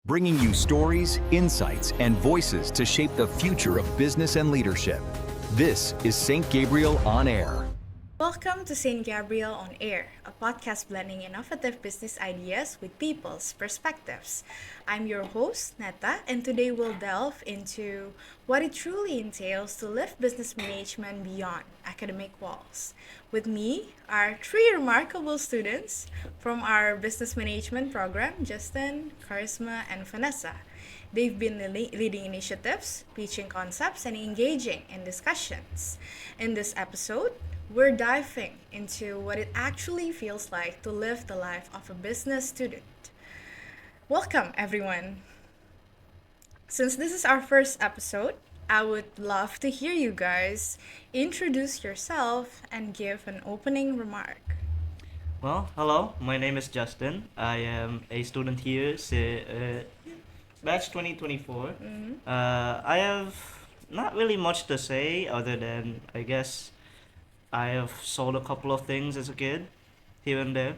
bringing you stories, insights, and voices to shape the future of business and leadership. This is St. Gabriel On Air. Welcome to St. Gabriel On Air, a podcast blending innovative business ideas with people's perspectives. I'm your host, Neta, and today we'll delve into what it truly entails to lift business management beyond academic walls. With me are three remarkable students from our business management program, Justin, Charisma, and Vanessa. They've been leading initiatives, pitching concepts, and engaging in discussions. In this episode, we're diving into what it actually feels like to live the life of a business student. Welcome, everyone. Since this is our first episode, I would love to hear you guys introduce yourself and give an opening remark. Well, hello, my name is Justin. I am a student here, batch 2024. I have not really much to say other than, I guess, I have sold a couple of things as a kid, here and there.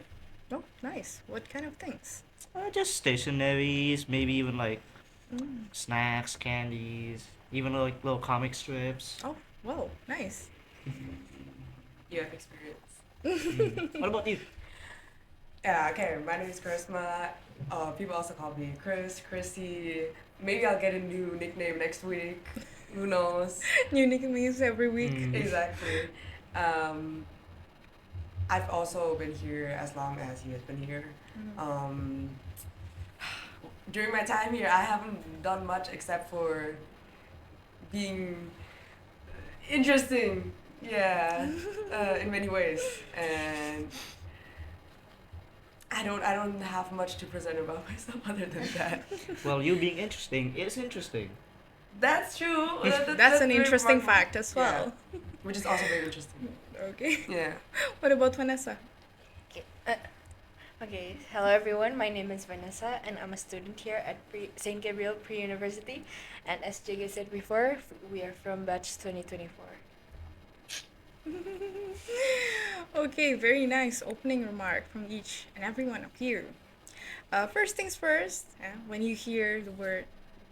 Oh, nice. What kind of things? Just stationaries, maybe even like snacks, candies, even like little comic strips. Oh, whoa, nice. You have experience. What about you? Yeah, okay, my name is Charisma. People also call me Chrissy. Maybe I'll get a new nickname next week. Who knows? New nicknames every week. Exactly. I've also been here as long as he has been here. During my time here, I haven't done much except for being interesting. Yeah, in many ways, and I don't have much to present about myself other than that. Well, you being interesting is interesting. That's true. That's an very interesting remarkable. fact as well. Yeah, which is also very interesting. Okay. Yeah. What about Vanessa? Okay, hello everyone. My name is Vanessa, and I'm a student here at St. Gabriel Pre-University. And as Jigga said before, we are from batch 2024. Okay, very nice opening remark from each and every one of you. First things first, when you hear the word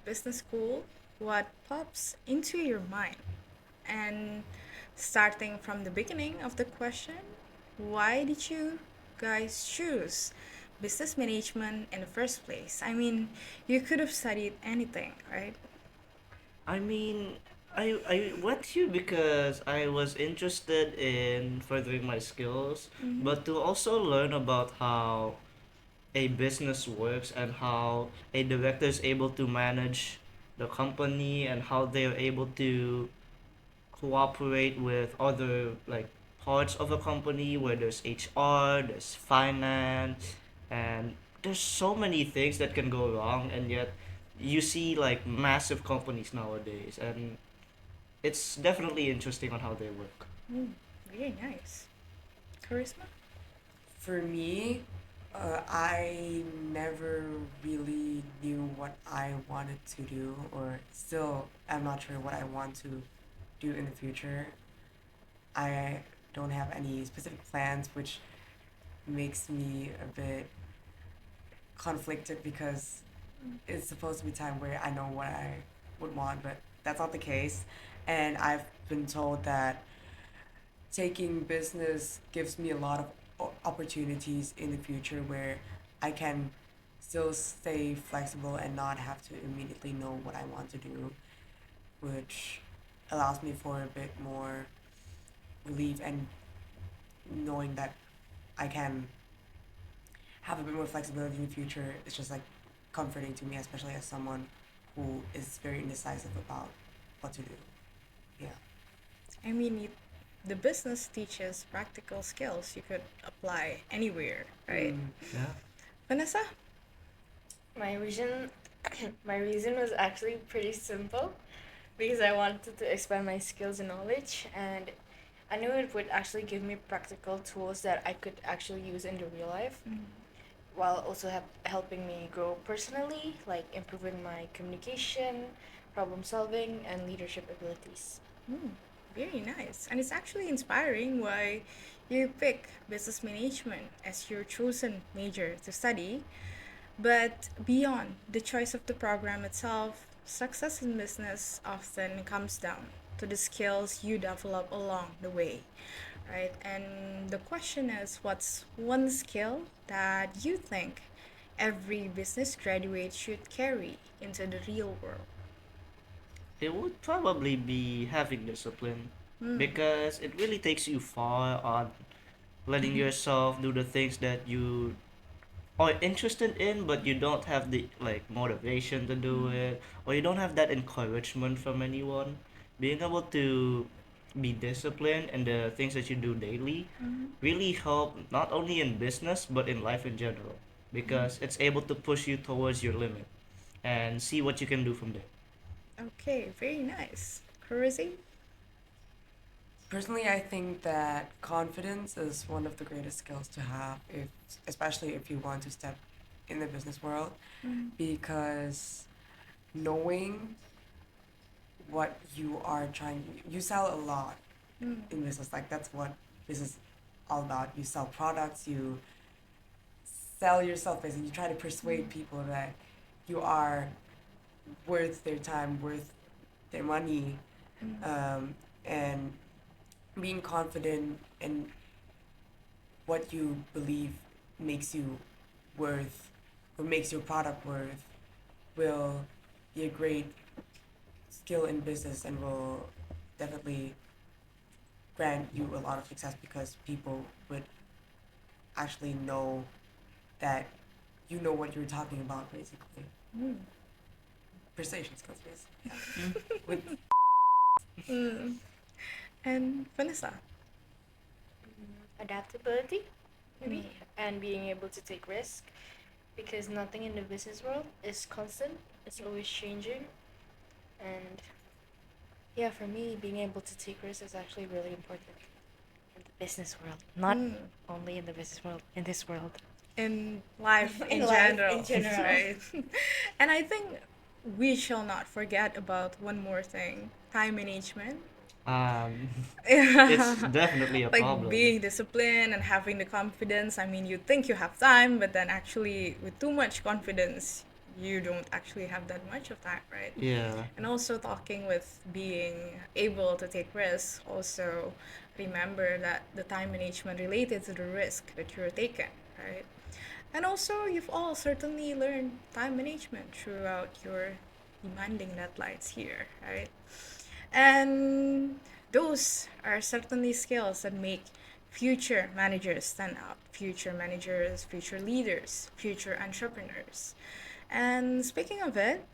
business school, what pops into your mind? And starting from the beginning of the question, why did you guys choose business management in the first place? I mean, you could have studied anything, right? I mean, I went here because I was interested in furthering my skills, but to also learn about how a business works and how a director is able to manage the company and how they're able to cooperate with other like parts of a company where there's HR, there's finance, and there's so many things that can go wrong, and yet you see like massive companies nowadays, and it's definitely interesting on how they work. Very nice. Charisma? For me, I never really knew what I wanted to do, or still I'm not sure what I want to do in the future. I don't have any specific plans, which makes me a bit conflicted because it's supposed to be time where I know what I would want, but that's not the case. And I've been told that taking business gives me a lot of opportunities in the future where I can still stay flexible and not have to immediately know what I want to do, which allows me for a bit more relief and knowing that I can have a bit more flexibility in the future. It's just like comforting to me, especially as someone who is very indecisive about what to do. Yeah. I mean, the business teaches practical skills you could apply anywhere, right? Yeah. Vanessa? My reason, my reason was actually pretty simple, because I wanted to expand my skills and knowledge, and I knew it would actually give me practical tools that I could actually use in the real life, while also helping me grow personally, like improving my communication, problem solving, and leadership abilities. Very nice. And it's actually inspiring why you pick business management as your chosen major to study. But beyond the choice of the program itself, success in business often comes down to the skills you develop along the way, right? And the question is, what's one skill that you think every business graduate should carry into the real world? It would probably be having discipline because it really takes you far on letting yourself do the things that you are interested in, but you don't have the like motivation to do it, or you don't have that encouragement from anyone. Being able to be disciplined and the things that you do daily really help not only in business but in life in general, because it's able to push you towards your limit and see what you can do from there. Okay, very nice. Crazy? Personally, I think that confidence is one of the greatest skills to have, if especially if you want to step in the business world, because knowing what you are trying, you sell a lot in business. Like that's what business is all about. You sell products, you sell yourself basically. You try to persuade people that you are worth their time, worth their money, and being confident in what you believe makes you worth or makes your product worth will be a great skill in business and will definitely grant you a lot of success because people would actually know that you know what you're talking about basically. Persuasion skills basically. Yeah. With Mm. And Vanessa? Adaptability, maybe, Mm. and being able to take risk, because nothing in the business world is constant. It's always changing, and yeah, for me, being able to take risks is actually really important in the business world. Not only in the business world, in this world. In life In in life general, in general. right? And I think we shall not forget about one more thing, time management. Um, it's Yeah. definitely a Like problem. being disciplined and having the confidence. I mean, you think you have time, but then actually, with too much confidence, you don't actually have that much of time, right? Yeah. And also, talking with being able to take risks, also remember that the time management related to the risk that you're taking, right? And also, you've all certainly learned time management throughout your demanding deadlines here, right? And those are certainly skills that make future managers stand out. Future managers, future leaders, future entrepreneurs. And speaking of it,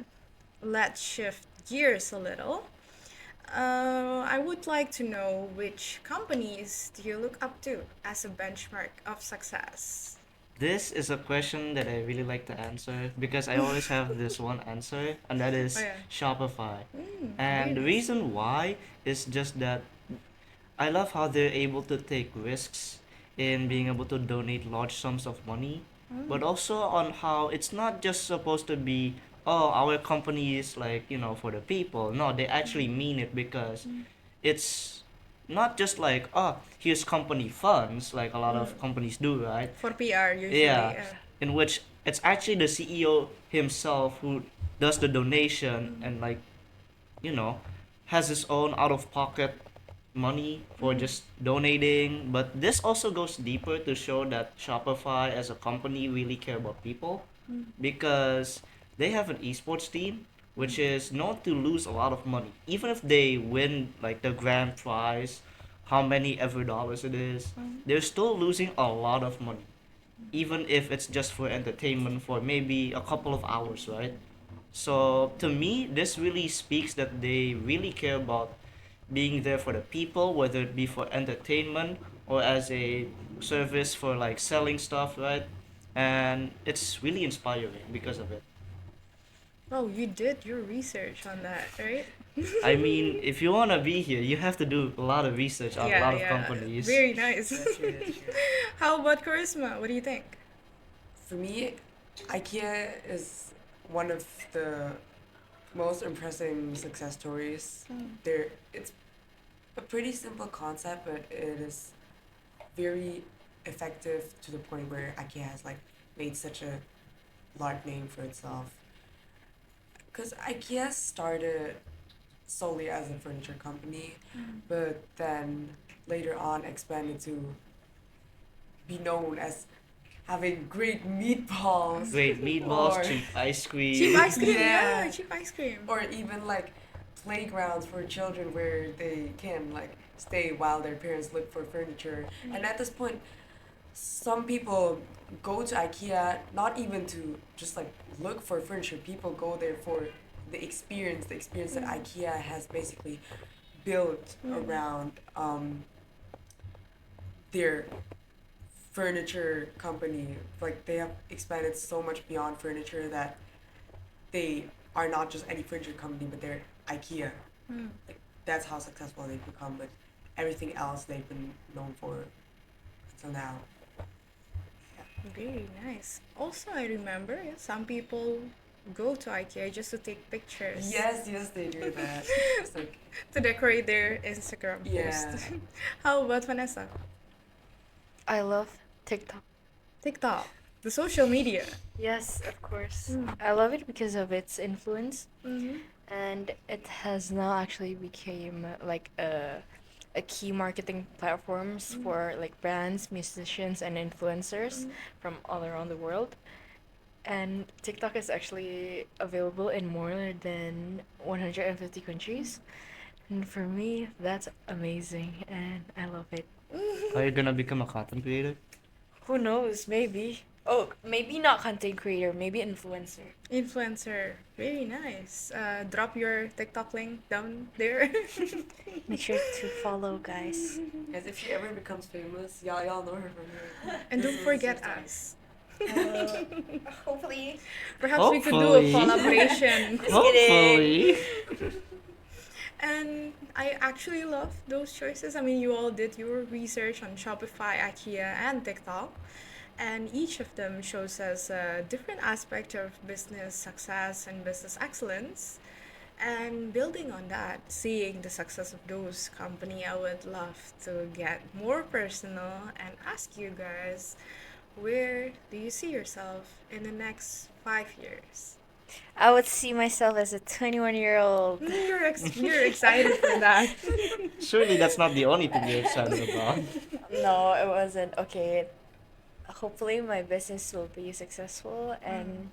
let's shift gears a little. I would like to know, which companies do you look up to as a benchmark of success? This is a question that I really like to answer because I always have this one answer, and that Oh is yeah. Shopify. Very And the nice. reason why is just that I love how they're able to take risks in being able to donate large sums of money, but also on how it's not just supposed to be, oh, our company is like, for the people. No, they actually mean it because it's not just like, oh, here's company funds, like a lot of companies do, right? For PR usually. Yeah, in which it's actually the CEO himself who does the donation and like you know has his own out of pocket money for just donating. But this also goes deeper to show that Shopify as a company really care about people, because they have an esports team which is known to lose a lot of money even if they win like the grand prize, how many ever dollars it is. They're still losing a lot of money even if it's just for entertainment for maybe a couple of hours, right? So to me, this really speaks that they really care about being there for the people, whether it be for entertainment or as a service for like selling stuff, right? And it's really inspiring because of it. Oh, you did your research on that, right? I mean, if you want to be here, you have to do a lot of research on a Yeah, lot of yeah. companies. Very nice. that's true. That's true. How about charisma? What do you think? For me, IKEA is one of the most impressive success stories. There, it's a pretty simple concept, but it is very effective to the point where IKEA has like made such a large name for itself. Because IKEA started solely as a furniture company, but then later on expanded to be known as having great meatballs Great meatballs, or cheap ice Cheap cream. ice cream, yeah, yeah, cheap ice cream. or even like playgrounds for children where they can like stay while their parents look for furniture. And at this point, some people go to IKEA not even to just like look for furniture. People go there for the experience that IKEA has basically built around their furniture company. Like they have expanded so much beyond furniture that they are not just any furniture company, but they're IKEA. Like that's how successful they've become with everything else they've been known for until now. Very nice. Also, I remember, yeah, some people go to IKEA just to take pictures. Yes, yes, they do that. It's like To decorate their Instagram yeah, post. How about Vanessa? I love TikTok. TikTok, the social media. Yes, of course. Mm. I love it because of its influence, Mm-hmm. and it has now actually became like a key marketing platforms for like brands, musicians, and influencers from all around the world. And TikTok is actually available in more than 150 countries. And for me, that's amazing, and I love it. Are you gonna become a content creator? Who knows? Maybe. Oh, maybe not content creator, maybe influencer. Influencer, very nice. Drop your TikTok link down there. Make sure to follow, guys. as if she ever becomes famous, y'all know her from here. And This don't is forget sister. us. Hopefully. Perhaps we could do a Hopefully. collaboration. Hopefully. And I actually love those choices. I mean, you all did your research on Shopify, IKEA, and TikTok, and each of them shows us a different aspect of business success and business excellence. And building on that, seeing the success of those company, I would love to get more personal and ask you guys, where do you see yourself in the next 5 years? I would see myself as a 21-year-old. You're excited for that. Surely that's not the only thing you're excited about. No, it wasn't. Okay. Hopefully my business will be successful and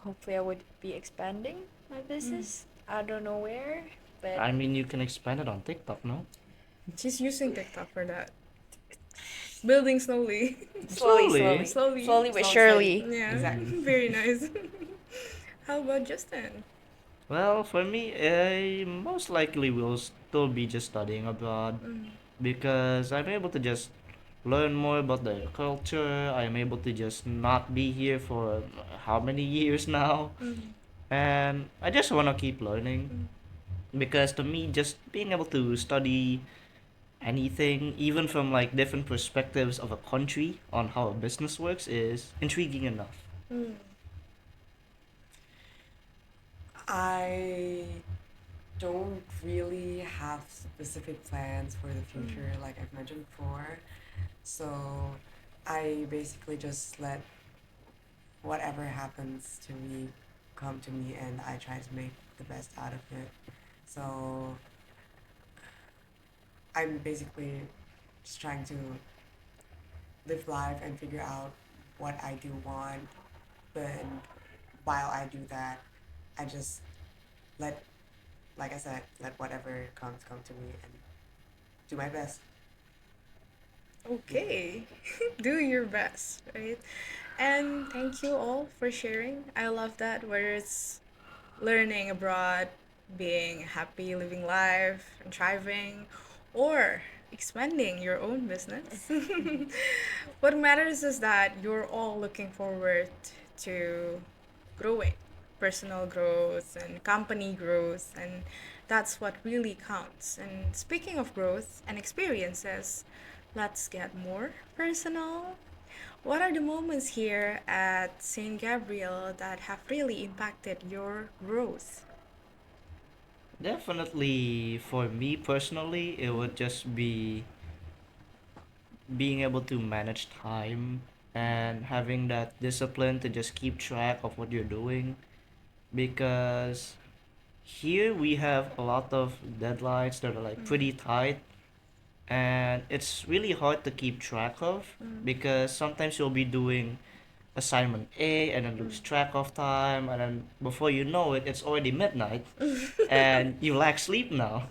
hopefully I would be expanding my business. I don't know where, but I mean, you can expand it on TikTok, no? She's using TikTok for that. Building slowly. Slowly. Slowly. but Slow and surely. steady. Yeah. Exactly. Very nice. How about Justin? Well, for me, I most likely will still be just studying abroad because I'm able to just learn more about the culture. I'm able to just not be here for how many years now. And I just want to keep learning because to me, just being able to study anything, even from like different perspectives of a country on how a business works, is intriguing enough. I don't really have specific plans for the future, like I've mentioned before. So I basically just let whatever happens to me come to me, and I try to make the best out of it. So I'm basically just trying to live life and figure out what I do want. But while I do that, I just let, like I said, let whatever comes come to me and do my best. Okay. Do your best, right? And thank you all for sharing. I love that, whether it's learning abroad, being happy, living life, and thriving, or expanding your own business. What matters is that you're all looking forward to growing, personal growth and company growth, and that's what really counts. And speaking of growth and experiences, let's get more personal. What are the moments here at St. Gabriel that have really impacted your growth? Definitely, for me personally, it would just be being able to manage time and having that discipline to just keep track of what you're doing, because here we have a lot of deadlines that are like pretty tight, and it's really hard to keep track of because sometimes you'll be doing assignment A and then lose track of time, and then before you know it, it's already midnight and you lack sleep now.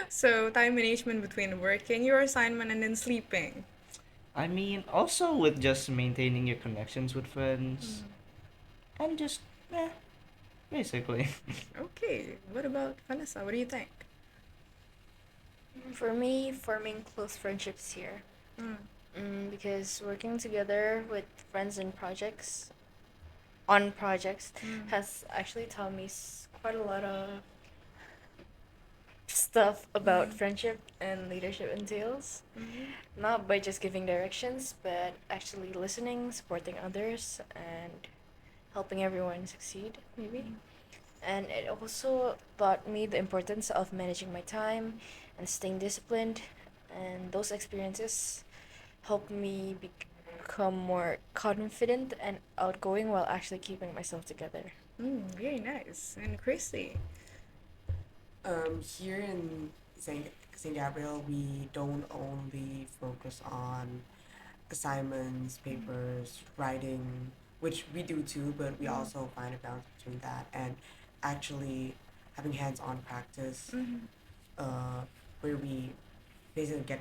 So, time management between working your assignment and then sleeping. I mean, also with just maintaining your connections with friends and just, eh, basically. Okay, what about Vanessa? What do you think? For me, forming close friendships here. Mm. Because working together with friends and on projects, has actually taught me quite a lot of stuff about friendship and leadership entails. Not by just giving directions, but actually listening, supporting others, and helping everyone succeed, maybe. And it also taught me the importance of managing my time and staying disciplined. And those experiences helped me become more confident and outgoing while actually keeping myself together. Very nice. And Chrissy. Here in Saint Gabriel, we don't only focus on assignments, papers, writing, which we do too, but we also find a balance between that and actually having hands-on practice, uh, where we basically get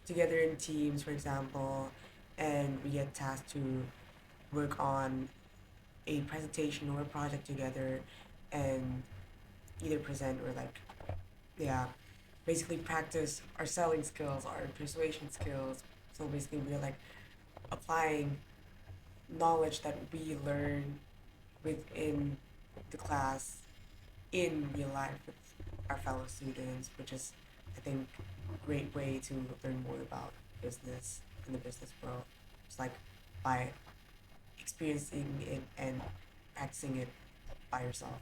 together in teams, for example, and we get tasked to work on a presentation or a project together and either present or like, yeah, basically practice our selling skills, our persuasion skills. So basically we're like applying knowledge that we learn within the class in real life with our fellow students, which is, I think, a great way to learn more about business in the business world. It's like by experiencing it and practicing it by yourself.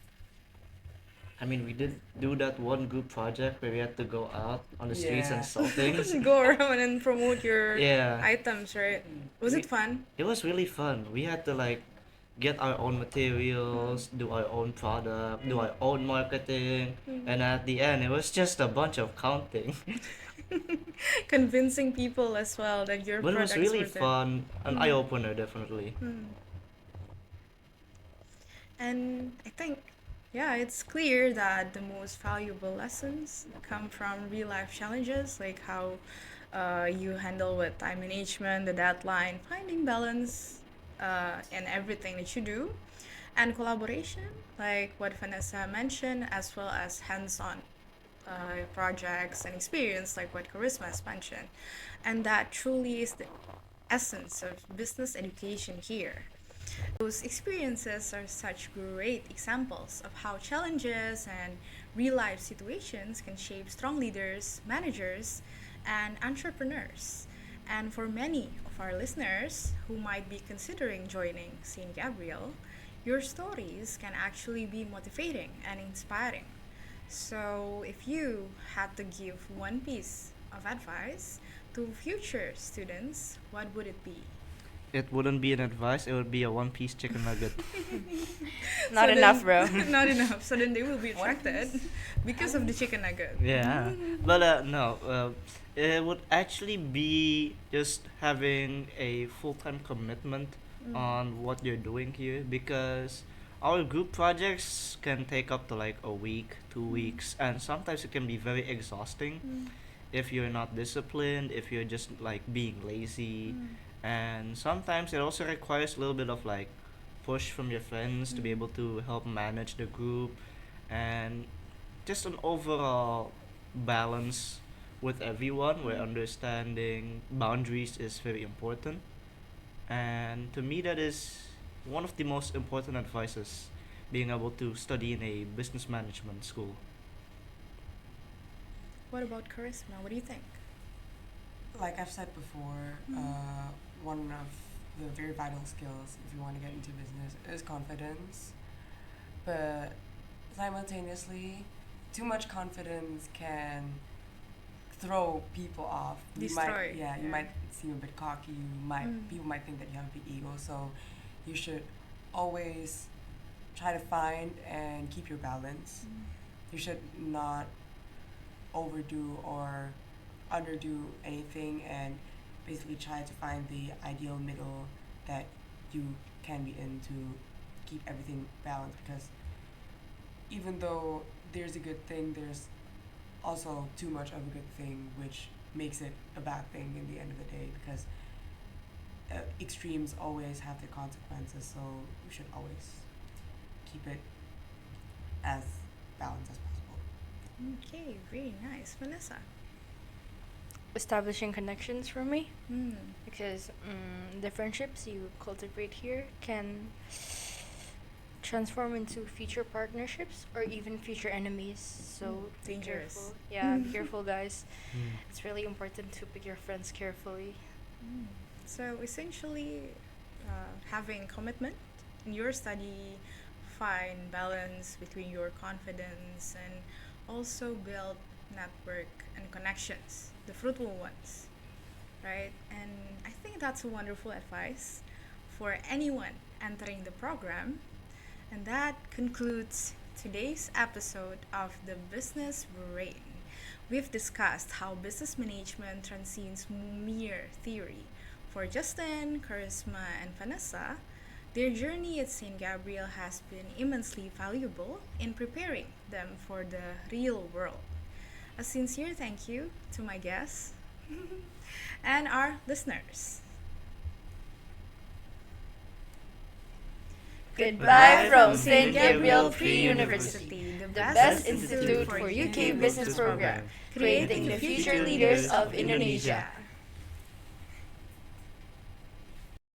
I mean, we did do that one group project where we had to go out on the streets and Yeah. sell things. Go around and promote your Yeah. items, right? Was it We- fun? It was really fun. We had to like get our own materials, do our own product, do our own marketing, and at the end, it was just a bunch of counting. Convincing people as well that your But it was product's really worth it. fun, an eye opener, definitely. And I think, yeah, it's clear that the most valuable lessons come from real life challenges, like how you handle with time management, the deadline, finding balance in everything that you do, and collaboration, like what Vanessa mentioned, as well as hands on projects and experience, like what Charisma has mentioned. And that truly is the essence of business education here. Those experiences are such great examples of how challenges and real life situations can shape strong leaders, managers, and entrepreneurs. And for many of our listeners who might be considering joining St. Gabriel, your stories can actually be motivating and inspiring. So, if you had to give one piece of advice to future students, what would it be? It wouldn't be an advice, it would be a one piece chicken nugget. Not So enough, then- bro. not enough. So then they will be attracted because of the chicken nugget. Yeah. But no, it would actually be just having a full time commitment on what you're doing here, because our group projects can take up to like a week, 2 weeks, and sometimes it can be very exhausting if you're not disciplined, if you're just like being lazy. And sometimes it also requires a little bit of like push from your friends to be able to help manage the group, and just an overall balance with everyone where understanding boundaries is very important. And to me, that is one of the most important advices, being able to study in a business management school. What about charisma? What do you think? Like I've said before, one of the very vital skills if you want to get into business is confidence. But simultaneously, too much confidence can throw people off. You Destroy, might, yeah, you yeah. might seem a bit cocky. You might Mm. People might think that you have a big ego. So you should always try to find and keep your balance. You should not overdo or underdo anything, and basically try to find the ideal middle that you can be in to keep everything balanced, because even though there's a good thing, there's also too much of a good thing, which makes it a bad thing in the end of the day, because extremes always have their consequences, so we should always keep it as balanced as possible. Okay, very nice. Vanessa? Establishing connections for me, Mm. because the friendships you cultivate here can transform into future partnerships or even future enemies. So be Dangerous. careful. Yeah, be careful, guys. It's really important to pick your friends carefully. Mm. So essentially, having commitment in your study, find balance between your confidence, and also build network and connections, the fruitful ones, right? And I think that's a wonderful advice for anyone entering the program. And that concludes today's episode of the Business Brain. We've discussed how business management transcends mere theory. For Justin, Charisma, and Vanessa, their journey at St. Gabriel has been immensely valuable in preparing them for the real world. A sincere thank you to my guests and our listeners. Goodbye from St. Gabriel Pre-University, the the best institute for UK business program, creating the future leaders of Indonesia.